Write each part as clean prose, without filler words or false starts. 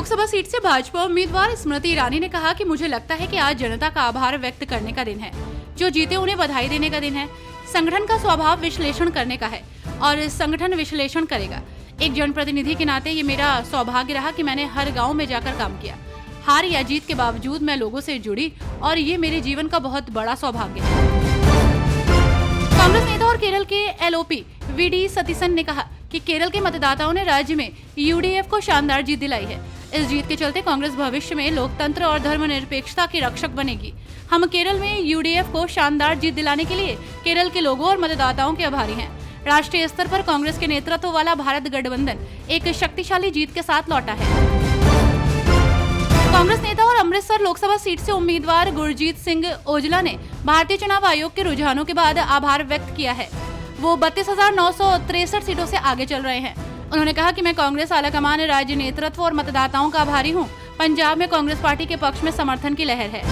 Lok Sabha seat से भाजपा उम्मीदवार स्मृति ईरानी ने कहा कि मुझे लगता है कि आज जनता का आभार व्यक्त करने का दिन है। जो जीते उन्हें बधाई देने का दिन है। संगठन का स्वभाव विश्लेषण करने का है और संगठन विश्लेषण करेगा। एक जनप्रतिनिधि के नाते ये मेरा सौभाग्य रहा कि मैंने हर गांव में जाकर काम किया। हार या जीत के बावजूद मैं लोगों से जुड़ी और ये मेरे जीवन का बहुत बड़ा सौभाग्य है। कांग्रेस नेता और केरल के एलओपी वीडी सतीसन ने कहा कि केरल के मतदाताओं ने राज्य में यूडीएफ को शानदार जीत दिलाई है। इस जीत के चलते कांग्रेस भविष्य में लोकतंत्र और धर्मनिरपेक्षता की रक्षक बनेगी। हम केरल में यूडीएफ को शानदार जीत दिलाने के लिए केरल के लोगों और मतदाताओं के आभारी हैं। राष्ट्रीय स्तर पर कांग्रेस के नेतृत्व वाला भारत गठबंधन एक शक्तिशाली जीत के साथ लौटा है। कांग्रेस नेता और अमृतसर लोकसभा सीट से उम्मीदवार गुरजीत सिंह ओजला ने भारतीय चुनाव आयोग के रुझानों के बाद आभार व्यक्त किया है। वो 32,963 सीटों से आगे चल रहे हैं। उन्होंने कहा कि मैं कांग्रेस आलाकमान, राज्य नेतृत्व और मतदाताओं का आभारी हूं। पंजाब में कांग्रेस पार्टी के पक्ष में समर्थन की लहर है।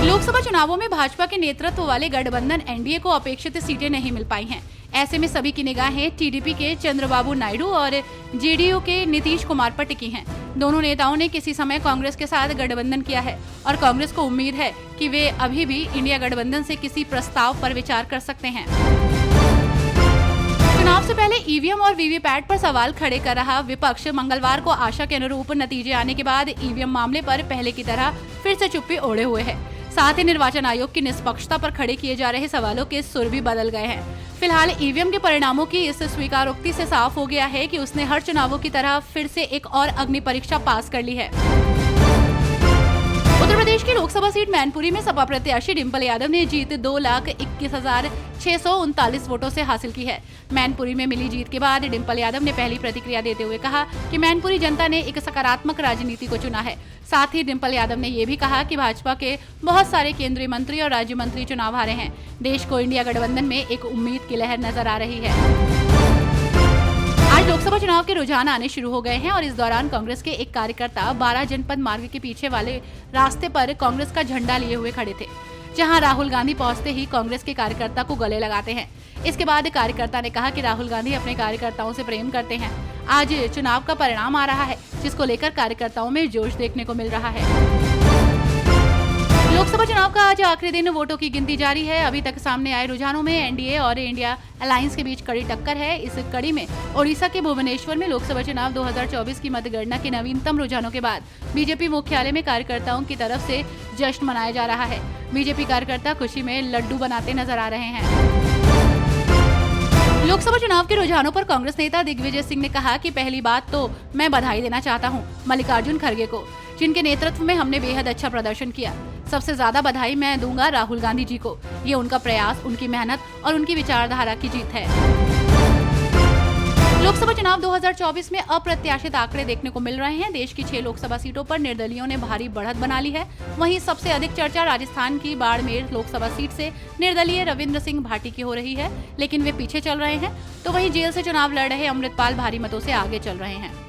लोकसभा चुनावों में भाजपा के नेतृत्व वाले गठबंधन एनडीए को अपेक्षित सीटें नहीं मिल पाई हैं। ऐसे में सभी की निगाहें टीडीपी के चंद्रबाबू नायडू और जेडीयू के नीतीश कुमार पर टिकी हैं। दोनों नेताओं ने किसी समय कांग्रेस के साथ गठबंधन किया है और कांग्रेस को उम्मीद है कि वे अभी भी इंडिया गठबंधन से किसी प्रस्ताव पर विचार कर सकते हैं। चुनाव से पहले ईवीएम और वीवीपैट पर सवाल खड़े कर रहा विपक्ष मंगलवार को आशा के अनुरूप नतीजे आने के बाद ईवीएम मामले पर पहले की तरह फिर से चुप्पी ओढ़े हुए है। साथ ही निर्वाचन आयोग की निष्पक्षता पर खड़े किए जा रहे सवालों के सुर भी बदल गए हैं। फिलहाल ईवीएम के परिणामों की इस स्वीकारोक्ति से साफ हो गया है कि उसने हर चुनावों की तरह फिर से एक और अग्नि परीक्षा पास कर ली है। उत्तर प्रदेश की लोकसभा सीट मैनपुरी में सपा प्रत्याशी डिंपल यादव ने जीत 2,21,639 वोटों से हासिल की है। मैनपुरी में मिली जीत के बाद डिंपल यादव ने पहली प्रतिक्रिया देते हुए कहा कि मैनपुरी जनता ने एक सकारात्मक राजनीति को चुना है। साथ ही डिंपल यादव ने ये भी कहा कि भाजपा के बहुत सारे केंद्रीय मंत्री और राज्य मंत्री चुनाव हारे हैं। देश को इंडिया गठबंधन में एक उम्मीद की लहर नजर आ रही है। आज लोकसभा चुनाव के रुझान आने शुरू हो गए हैं और इस दौरान कांग्रेस के एक कार्यकर्ता 12 जनपद मार्ग के पीछे वाले रास्ते पर कांग्रेस का झंडा लिए हुए खड़े थे, जहां राहुल गांधी पहुंचते ही कांग्रेस के कार्यकर्ता को गले लगाते हैं। इसके बाद कार्यकर्ता ने कहा कि राहुल गांधी अपने कार्यकर्ताओं से प्रेम करते हैं। आज चुनाव का परिणाम आ रहा है, जिसको लेकर कार्यकर्ताओं में जोश देखने को मिल रहा है। लोकसभा चुनाव का आज आखिरी दिन, वोटों की गिनती जारी है। अभी तक सामने आए रुझानों में एनडीए और इंडिया अलायंस के बीच कड़ी टक्कर है। इस कड़ी में ओडिशा के भुवनेश्वर में लोकसभा चुनाव 2024 की मतगणना के नवीनतम रुझानों के बाद बीजेपी मुख्यालय में कार्यकर्ताओं की तरफ से जश्न मनाया जा रहा है। बीजेपी कार्यकर्ता खुशी में लड्डू बनाते नजर आ रहे हैं। लोकसभा चुनाव के रुझानों पर कांग्रेस नेता दिग्विजय सिंह ने कहा कि पहली बात तो मैं बधाई देना चाहता हूं मल्लिकार्जुन खड़गे को, जिनके नेतृत्व में हमने बेहद अच्छा प्रदर्शन किया। सबसे ज्यादा बधाई मैं दूंगा राहुल गांधी जी को। ये उनका प्रयास, उनकी मेहनत और उनकी विचारधारा की जीत है। लोकसभा चुनाव 2024 में अप्रत्याशित आंकड़े देखने को मिल रहे हैं। देश की 6 लोकसभा सीटों पर निर्दलियों ने भारी बढ़त बना ली है। वहीं सबसे अधिक चर्चा राजस्थान की बाड़मेर लोकसभा सीट से निर्दलीय रविंद्र सिंह भाटी की हो रही है, लेकिन वे पीछे चल रहे हैं। तो वहीं जेल से चुनाव लड़ रहे अमृतपाल भारी मतों से आगे चल रहे हैं।